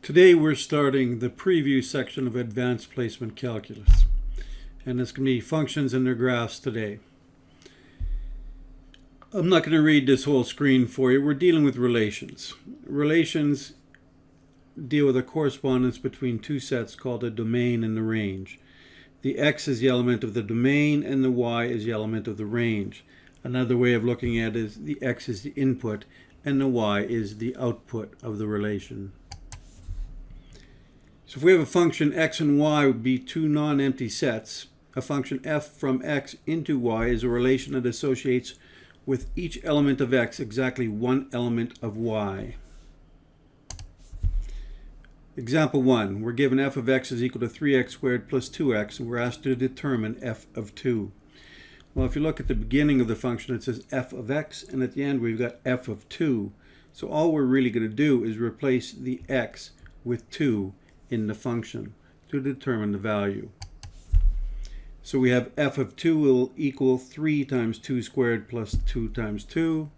Today we're starting the preview section of Advanced Placement Calculus, and it's going to be functions and their graphs today. I'm not going to read this whole screen for you. We're dealing with relations. Relations deal with a correspondence between two sets called a domain and the range. The x is the element of the domain and the y is the element of the range. Another way of looking at it is the x is the input and the y is the output of the relation. So if we have a function x and y would be two non-empty sets. A function f from x into y is a relation that associates with each element of x exactly one element of y. Example 1, we're given f of x is equal to 3x squared plus 2x, and we're asked to determine f of 2. Well, if you look at the beginning of the function, it says f of x, and at the end we've got f of 2. So all we're really going to do is replace the x with 2 in the function to determine the value. So we have f of 2 will equal 3 times 2 squared plus 2 times 2,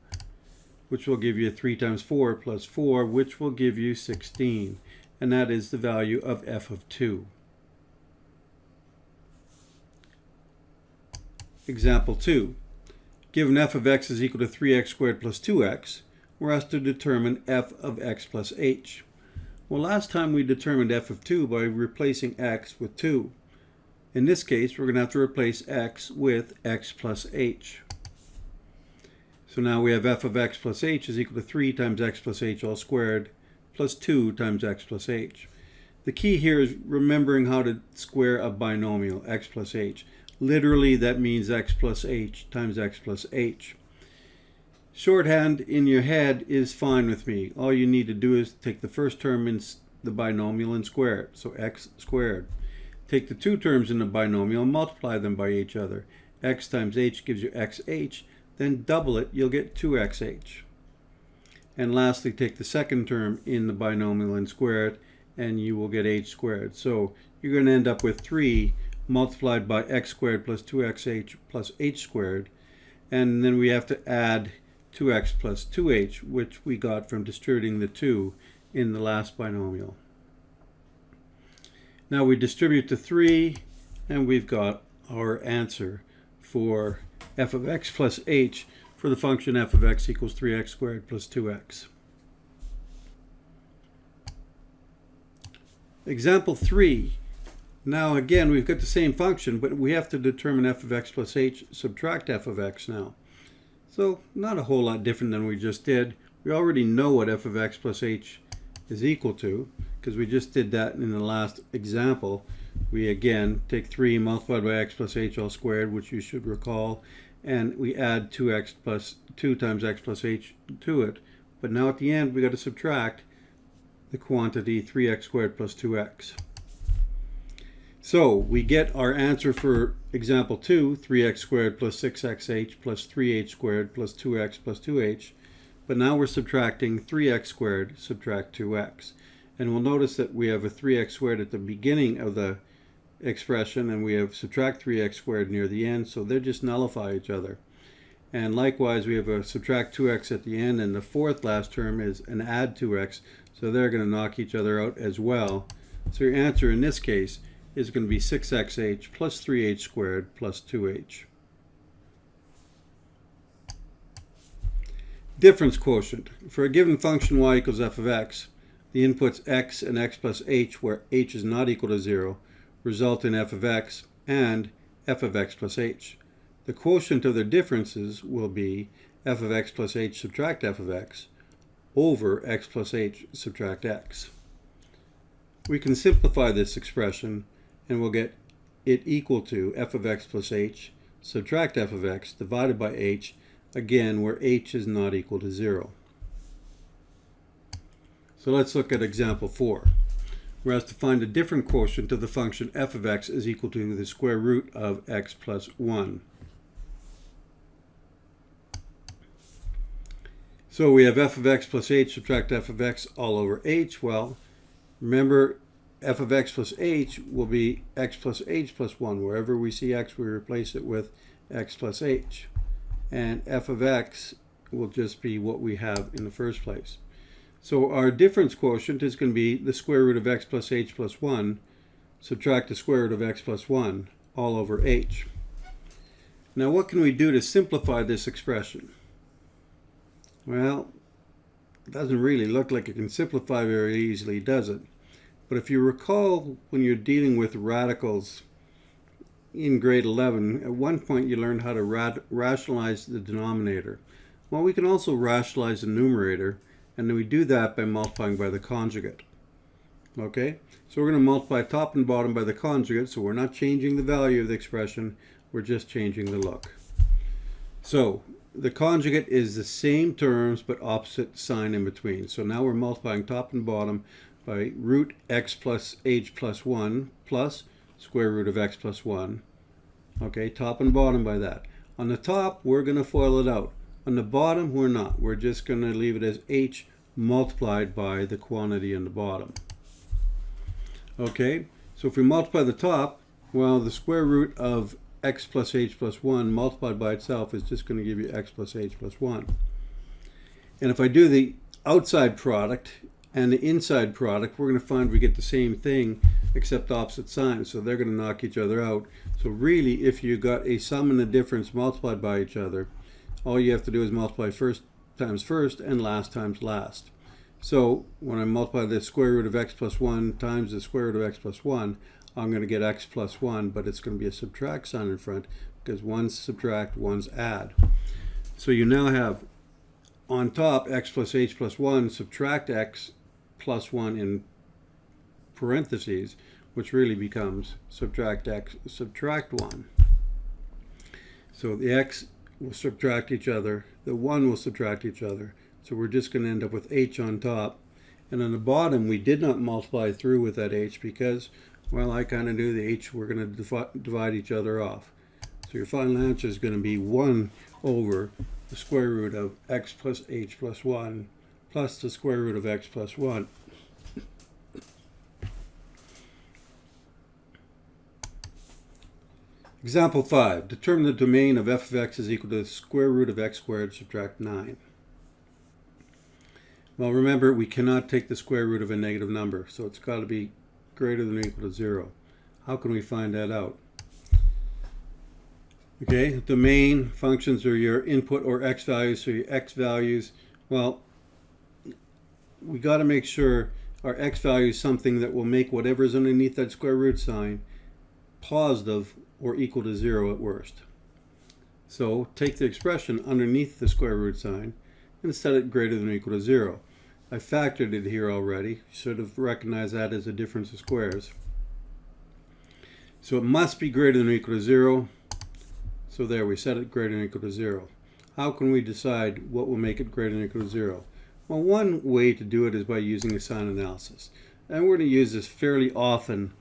which will give you 3 times 4 plus 4, which will give you 16. And that is the value of f of 2. Example 2. Given f of x is equal to 3x squared plus 2x, we're asked to determine f of x plus h. Well, last time we determined f of 2 by replacing x with 2. In this case, we're going to have to replace x with x plus h. So now we have f of x plus h is equal to 3 times x plus h all squared plus 2 times x plus h. The key here is remembering how to square a binomial, x plus h. Literally, that means x plus h times x plus h. Shorthand in your head is fine with me. All you need to do is take the first term in the binomial and square it. So x squared. Take the two terms in the binomial and multiply them by each other. X times h gives you xh. Then double it, you'll get 2xh. And lastly, take the second term in the binomial and square it, and you will get h squared. So you're going to end up with 3 multiplied by x squared plus 2xh plus h squared. And then we have to add 2x plus 2h, which we got from distributing the 2 in the last binomial. Now we distribute the 3, and we've got our answer for f of x plus h for the function f of x equals 3x squared plus 2x. Example 3. Now again, we've got the same function, but we have to determine f of x plus h, subtract f of x now. So not a whole lot different than we just did. We already know what f of x plus h is equal to, because we just did that in the last example. We again take 3 multiplied by x plus h all squared, which you should recall, and we add 2x plus 2 times x plus h to it. But now at the end, we got to subtract the quantity 3x squared plus 2x. So we get our answer for example 2, 3x squared plus 6xh plus 3h squared plus 2x plus 2h. But now we're subtracting 3x squared, subtract 2x. And we'll notice that we have a 3x squared at the beginning of the expression, and we have subtract 3x squared near the end, so they just nullify each other. And likewise, we have a subtract 2x at the end, and the fourth last term is an add 2x, so they're going to knock each other out as well. So your answer in this case is going to be 6xh plus 3h squared plus 2h. Difference quotient. For a given function y equals f of x, the inputs x and x plus h, where h is not equal to 0, result in f of x and f of x plus h. The quotient of their differences will be f of x plus h subtract f of x over x plus h subtract x. We can simplify this expression, and we'll get it equal to f of x plus h subtract f of x divided by h, again where h is not equal to 0. So let's look at example 4. We're asked to find a different quotient of the function f of x is equal to the square root of x plus 1. So we have f of x plus h subtract f of x all over h. Well, remember, f of x plus h will be x plus h plus 1. Wherever we see x, we replace it with x plus h. And f of x will just be what we have in the first place. So our difference quotient is going to be the square root of x plus h plus 1, subtract the square root of x plus 1, all over h. Now what can we do to simplify this expression? Well, it doesn't really look like it can simplify very easily, does it? But if you recall, when you're dealing with radicals in grade 11, at one point you learned how to rationalize the denominator. Well, we can also rationalize the numerator, and we do that by multiplying by the conjugate. Okay, so we're going to multiply top and bottom by the conjugate, so we're not changing the value of the expression, we're just changing the look. So the conjugate is the same terms but opposite sign in between. So now we're multiplying top and bottom by root x plus h plus 1 plus square root of x plus 1. Okay, top and bottom by that. On the top, we're going to FOIL it out. On the bottom, we're not. We're just going to leave it as h multiplied by the quantity in the bottom. Okay, so if we multiply the top, well, the square root of x plus h plus 1 multiplied by itself is just going to give you x plus h plus 1. And if I do the outside product and the inside product, we're going to find we get the same thing except opposite signs. So they're going to knock each other out. So really, if you got a sum and a difference multiplied by each other, all you have to do is multiply first times first and last times last. So when I multiply the square root of x plus 1 times the square root of x plus 1, I'm going to get x plus 1, but it's going to be a subtract sign in front because one's subtract, one's add. So you now have on top x plus h plus 1, subtract x plus 1 in parentheses, which really becomes subtract x, subtract 1. So the x will subtract each other, the 1 will subtract each other. So we're just going to end up with h on top. And on the bottom, we did not multiply through with that h because, well, I kind of knew the h were going to divide each other off. So your final answer is going to be 1 over the square root of x plus h plus 1 plus the square root of x plus 1. Example 5. Determine the domain of f of x is equal to the square root of x squared subtract 9. Well, remember, we cannot take the square root of a negative number, so it's got to be greater than or equal to 0. How can we find that out? Okay, domain functions are your input or x values, so your x values, well, we got to make sure our x value is something that will make whatever is underneath that square root sign positive or equal to 0 at worst. So take the expression underneath the square root sign and set it greater than or equal to 0. I factored it here already. You should have recognized that as a difference of squares. So it must be greater than or equal to 0. So there, we set it greater than or equal to 0. How can we decide what will make it greater than or equal to 0? Well, one way to do it is by using a sign analysis. And we're going to use this fairly often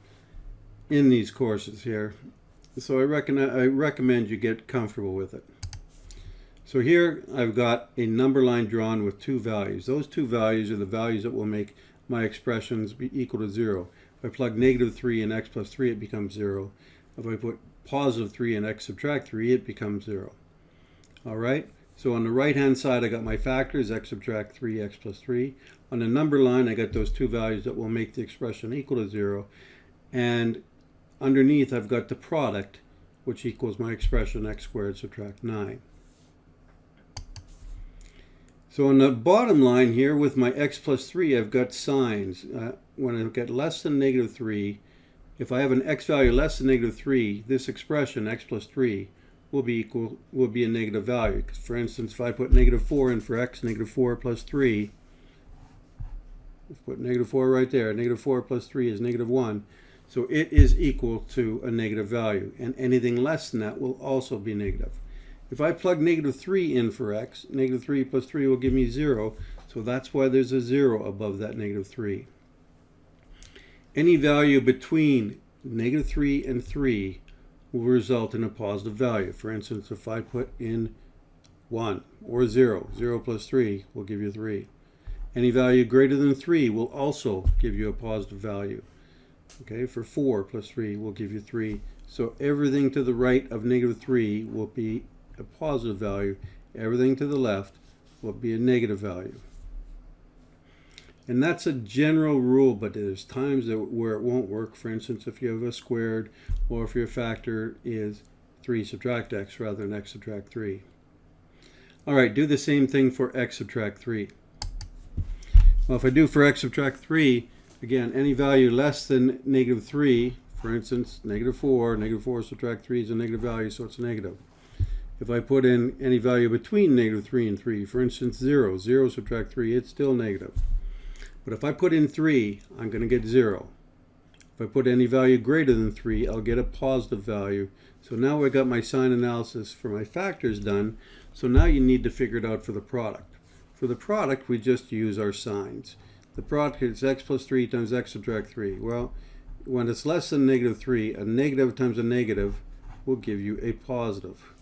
in these courses here. So I recommend you get comfortable with it. So here I've got a number line drawn with two values. Those two values are the values that will make my expressions be equal to 0. If I plug negative 3 in x plus 3, it becomes 0. If I put positive 3 in x subtract 3, it becomes 0. All right? So on the right-hand side, I got my factors, x subtract 3, x plus 3. On the number line, I got those two values that will make the expression equal to 0. And underneath, I've got the product, which equals my expression x squared subtract 9. So on the bottom line here with my x plus 3, I've got signs. When I get less than negative 3, if I have an x value less than negative 3, this expression, x plus 3, will be a negative value. For instance, if I put negative 4 in for x, negative 4 plus 3, let's put negative 4 right there. Negative 4 plus 3 is negative 1. So it is equal to a negative value. And anything less than that will also be negative. If I plug negative 3 in for x, negative 3 plus 3 will give me 0. So that's why there's a 0 above that negative 3. Any value between negative 3 and 3 will result in a positive value. For instance, if I put in 1 or 0, 0 plus 3 will give you 3. Any value greater than 3 will also give you a positive value. Okay, for 4 plus 3 will give you 3. So everything to the right of negative 3 will be a positive value. Everything to the left will be a negative value. And that's a general rule, but there's times where it won't work. For instance, if you have a squared, or if your factor is 3 subtract x rather than x subtract 3. All right, do the same thing for x subtract 3. Well, if I do for x subtract 3, again, any value less than negative 3, for instance, negative 4 subtract 3 is a negative value, so it's negative. If I put in any value between negative 3 and 3, for instance, 0 subtract 3, it's still negative. But if I put in 3, I'm going to get 0. If I put any value greater than 3, I'll get a positive value. So now I got my sign analysis for my factors done. So now you need to figure it out for the product. For the product, we just use our signs. The product is x plus 3 times x subtract 3. Well, when it's less than negative 3, a negative times a negative will give you a positive.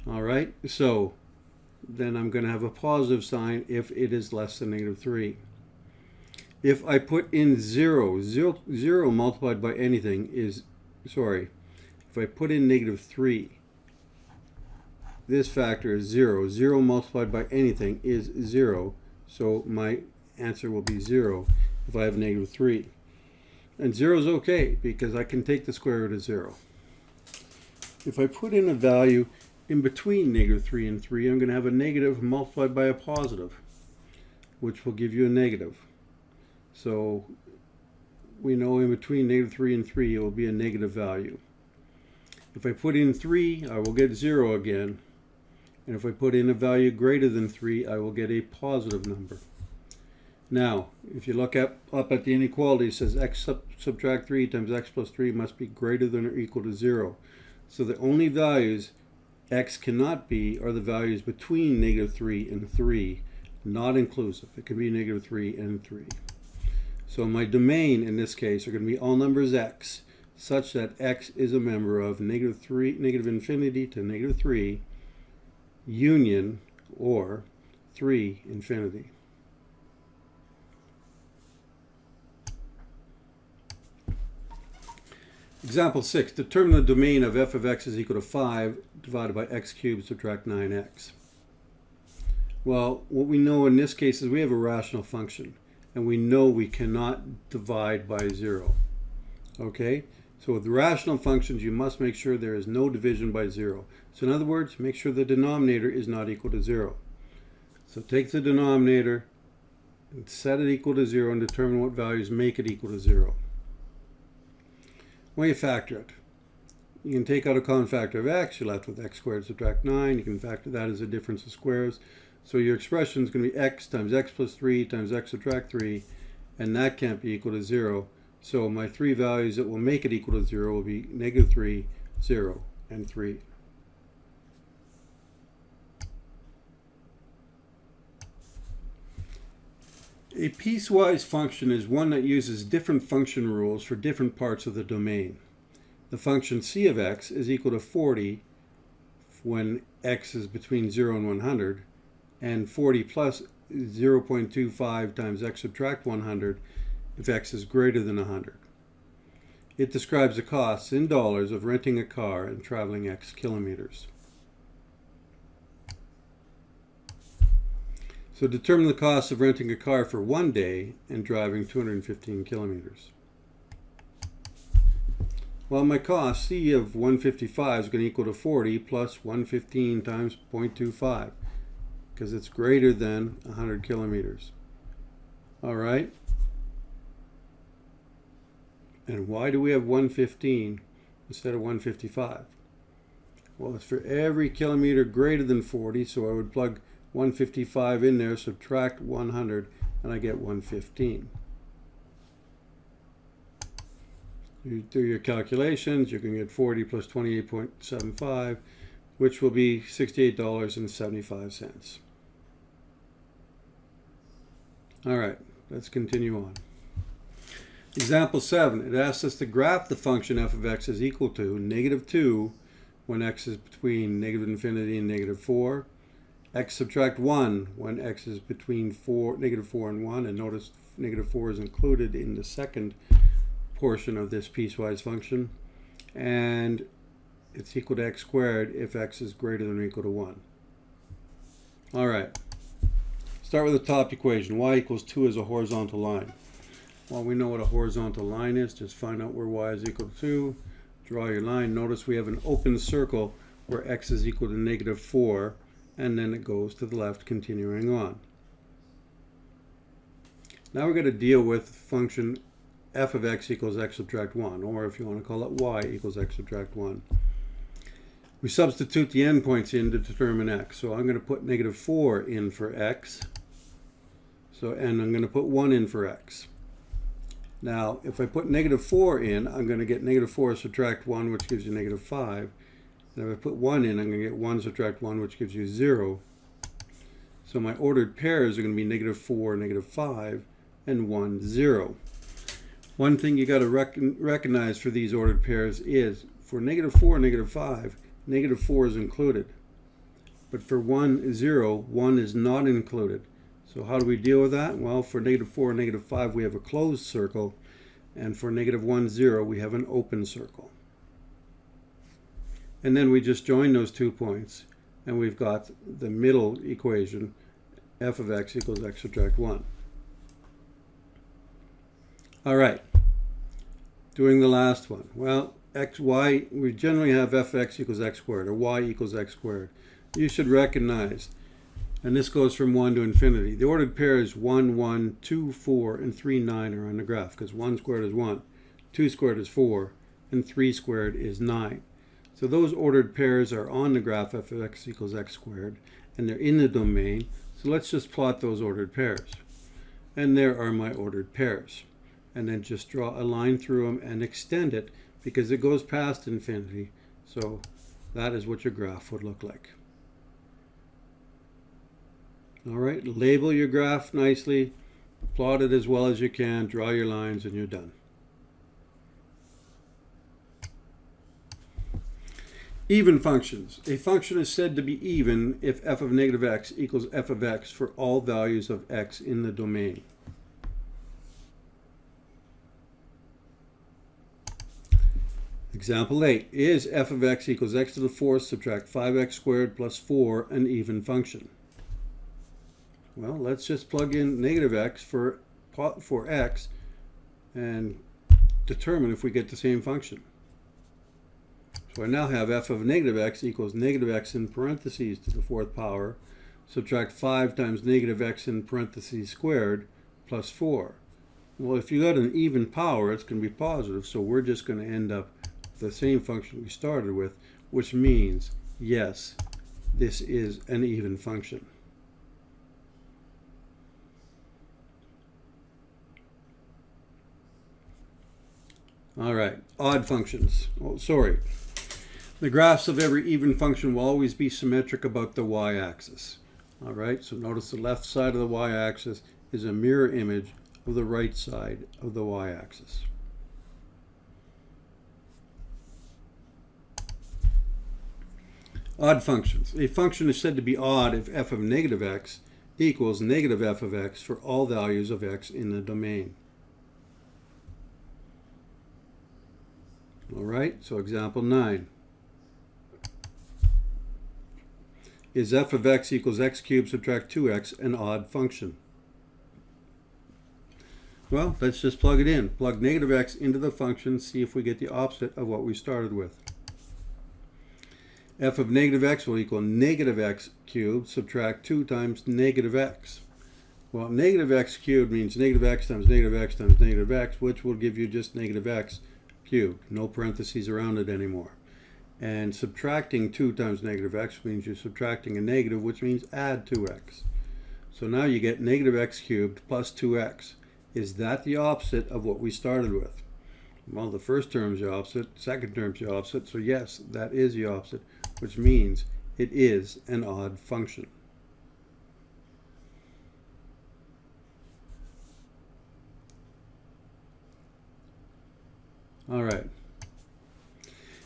All right, so then I'm going to have a positive sign if it is less than negative 3. If I put in 0 multiplied by anything is, if I put in negative 3, this factor is 0. 0 multiplied by anything is 0, so my answer will be 0 if I have negative 3. And 0 is okay, because I can take the square root of 0. If I put in a value in between negative 3 and 3, I'm going to have a negative multiplied by a positive, which will give you a negative. So we know in between negative 3 and 3 it will be a negative value. If I put in 3, I will get 0 again. And if I put in a value greater than 3, I will get a positive number. Now, if you look up at the inequality, it says x subtract 3 times x plus 3 must be greater than or equal to 0. So the only values x cannot be are the values between negative 3 and 3, not inclusive. It can be negative 3 and 3. So my domain in this case are going to be all numbers x, such that x is a member of negative infinity to negative 3, union, or 3 infinity. Example 6, determine the domain of f of x is equal to 5 divided by x cubed subtract 9x. Well, what we know in this case is we have a rational function, and we know we cannot divide by 0. Okay? So with rational functions, you must make sure there is no division by 0. So in other words, make sure the denominator is not equal to 0. So take the denominator and set it equal to 0 and determine what values make it equal to 0. When you factor it, you can take out a common factor of x, you're left with x squared subtract 9. You can factor that as a difference of squares. So your expression is going to be x times x plus 3 times x subtract 3, and that can't be equal to 0. So my three values that will make it equal to 0 will be negative 3, 0, and 3. A piecewise function is one that uses different function rules for different parts of the domain. The function c of x is equal to 40 when x is between 0 and 100, and 40 plus 0.25 times x subtract 100 if x is greater than 100. It describes the costs in dollars of renting a car and traveling x kilometers. So determine the cost of renting a car for 1 day and driving 215 kilometers. Well, my cost, C of 155 is going to equal to 40 plus 115 times 0.25, because it's greater than 100 kilometers. All right? And why do we have 115 instead of 155? Well, it's for every kilometer greater than 40, so I would plug 155 in there, subtract 100, and I get 115. You do your calculations, you can get 40 plus 28.75, which will be $68.75. All right, let's continue on. Example 7, it asks us to graph the function f of x is equal to negative 2 when x is between negative infinity and negative 4, x subtract 1 when x is between negative 4 and 1, and notice negative 4 is included in the second portion of this piecewise function, and it's equal to x squared if x is greater than or equal to 1. All right, let's Start with the top equation. Y equals 2 is a horizontal line. Well, we know what a horizontal line is. Just find out where y is equal to 2. Draw your line. Notice we have an open circle where x is equal to negative 4, and then it goes to the left, continuing on. Now we're going to deal with function f of x equals x subtract 1, or if you want to call it y equals x subtract 1. We substitute the endpoints in to determine x. So I'm going to put negative 4 in for x. And I'm going to put 1 in for x. Now, if I put negative 4 in, I'm going to get negative 4 subtract 1, which gives you negative 5. And if I put 1 in, I'm going to get 1 subtract 1, which gives you 0. So my ordered pairs are going to be negative 4, negative 5, and 1, 0. One thing you got to recognize for these ordered pairs is for negative 4, negative 5, negative 4 is included. But for 1, 0, 1 is not included. So how do we deal with that? Well, for negative 4 and negative 5, we have a closed circle. And for negative 1, 0, we have an open circle. And then we just join those 2 points. And we've got the middle equation, f of x equals x subtract 1. All right. Doing the last one. Well, we generally have f of x equals x squared, or y equals x squared. You should recognize, and this goes from 1 to infinity, the ordered pairs 1, 1, 2, 4, and 3, 9 are on the graph, because 1 squared is 1, 2 squared is 4, and 3 squared is 9. So those ordered pairs are on the graph f of x equals x squared, and they're in the domain. So let's just plot those ordered pairs. And there are my ordered pairs. And then just draw a line through them and extend it, because it goes past infinity. So that is what your graph would look like. All right, label your graph nicely, plot it as well as you can, draw your lines, and you're done. Even functions. A function is said to be even if f of negative x equals f of x for all values of x in the domain. Example 8. Is f of x equals x to the fourth subtract 5x squared plus 4 an even function? Well, let's just plug in negative x for x and determine if we get the same function. So I now have f of negative x equals negative x in parentheses to the fourth power, subtract 5 times negative x in parentheses squared plus 4. Well, if you got an even power, it's going to be positive, so we're just going to end up with the same function we started with, which means, yes, this is an even function. All right, odd functions. Oh, sorry. The graphs of every even function will always be symmetric about the y-axis. All right, so notice the left side of the y-axis is a mirror image of the right side of the y-axis. Odd functions. A function is said to be odd if f of negative x equals negative f of x for all values of x in the domain. All right, so example 9. Is f of x equals x cubed subtract 2x an odd function? Well, let's just plug it in. Plug negative x into the function, see if we get the opposite of what we started with. F of negative x will equal negative x cubed subtract 2 times negative x. Well, negative x cubed means negative x times negative x times negative x, which will give you just negative x cubed. No parentheses around it anymore. And subtracting 2 times negative x means you're subtracting a negative, which means add 2x. So now you get negative x cubed plus 2x. Is that the opposite of what we started with? Well, the first term's the opposite, second term's the opposite, so yes, that is the opposite, which means it is an odd function. All right.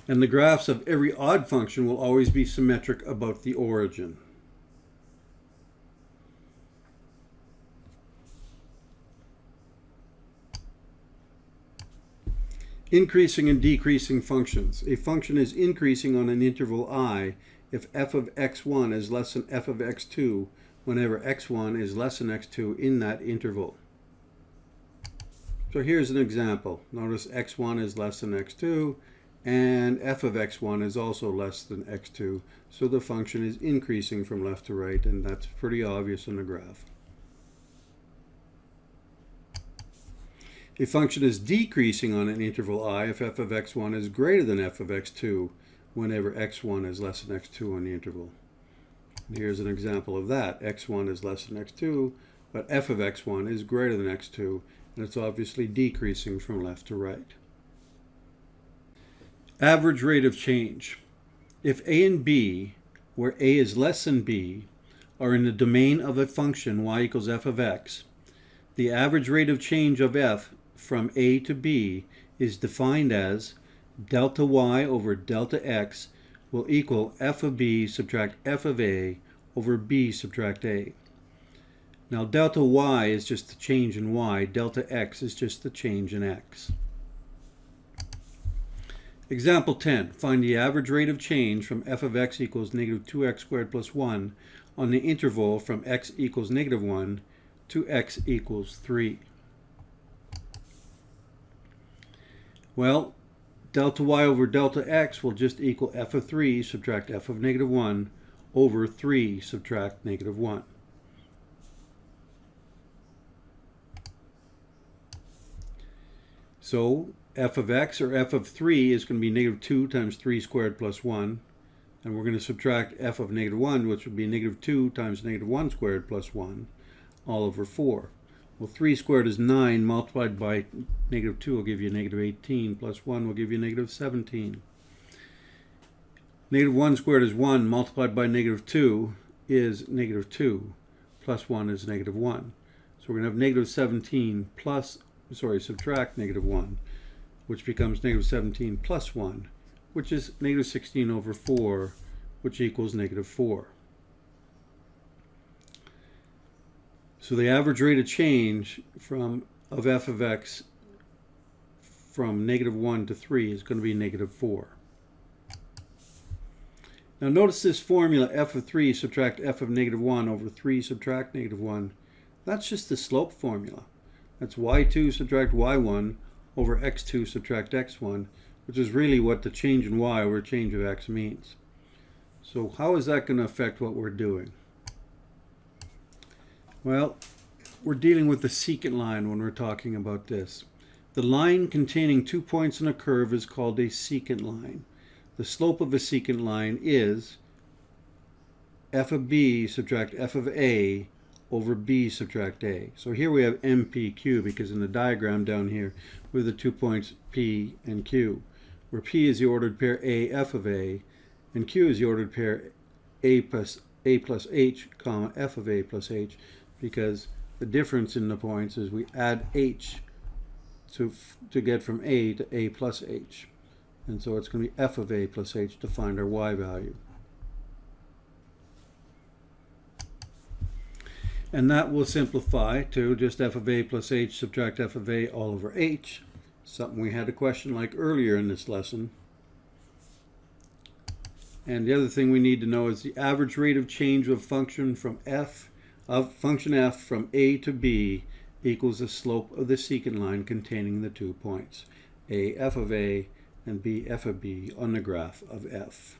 And the graphs of every odd function will always be symmetric about the origin. Increasing and decreasing functions. A function is increasing on an interval I if f of x1 is less than f of x2 whenever x1 is less than x2 in that interval. So here's an example. Notice x1 is less than x2, and f of x1 is also less than x2. So the function is increasing from left to right, and that's pretty obvious in the graph. A function is decreasing on an interval I if f of x1 is greater than f of x2 whenever x1 is less than x2 on the interval. And here's an example of that. x1 is less than x2, but f of x1 is greater than x2, and it's obviously decreasing from left to right. Average rate of change. If a and b, where a is less than b, are in the domain of a function y equals f of x, the average rate of change of f from a to b is defined as delta y over delta x will equal f of b subtract f of a over b subtract a. Now delta y is just the change in y, delta x is just the change in x. Example 10. Find the average rate of change from f of x equals negative 2x squared plus 1 on the interval from x equals negative 1 to x equals 3. Well, delta y over delta x will just equal f of 3 subtract f of negative 1 over 3 subtract negative 1. So f of x, or f of 3, is going to be negative 2 times 3 squared plus 1. And we're going to subtract f of negative 1, which would be negative 2 times negative 1 squared plus 1, all over 4. Well, 3 squared is 9, multiplied by negative 2 will give you negative 18, plus 1 will give you negative 17. Negative 1 squared is 1, multiplied by negative 2 is negative 2, plus 1 is negative 1. So we're going to have negative 17 subtract negative 1, which becomes negative 17 plus 1, which is negative 16 over 4, which equals negative 4. So the average rate of change of f of x from negative 1 to 3 is going to be negative 4. Now notice this formula, f of 3 subtract f of negative 1 over 3 subtract negative 1. That's just the slope formula. That's y2 subtract y1 over x2 subtract x1, which is really what the change in y over change of x means. So how is that going to affect what we're doing? Well, we're dealing with the secant line when we're talking about this. The line containing 2 points in a curve is called a secant line. The slope of a secant line is f of b subtract f of a over b subtract a. So here we have MPQ, because in the diagram down here we have the 2 points P and Q, where P is the ordered pair A f of a, and Q is the ordered pair A plus H, comma f of a plus H, because the difference in the points is we add H to get from A to A plus H. And so it's going to be f of a plus H to find our y value. And that will simplify to just f of a plus h subtract f of a all over h, something we had a question like earlier in this lesson. And the other thing we need to know is the average rate of change of function from function f from a to b equals the slope of the secant line containing the 2 points, a f of a and b f of b on the graph of f.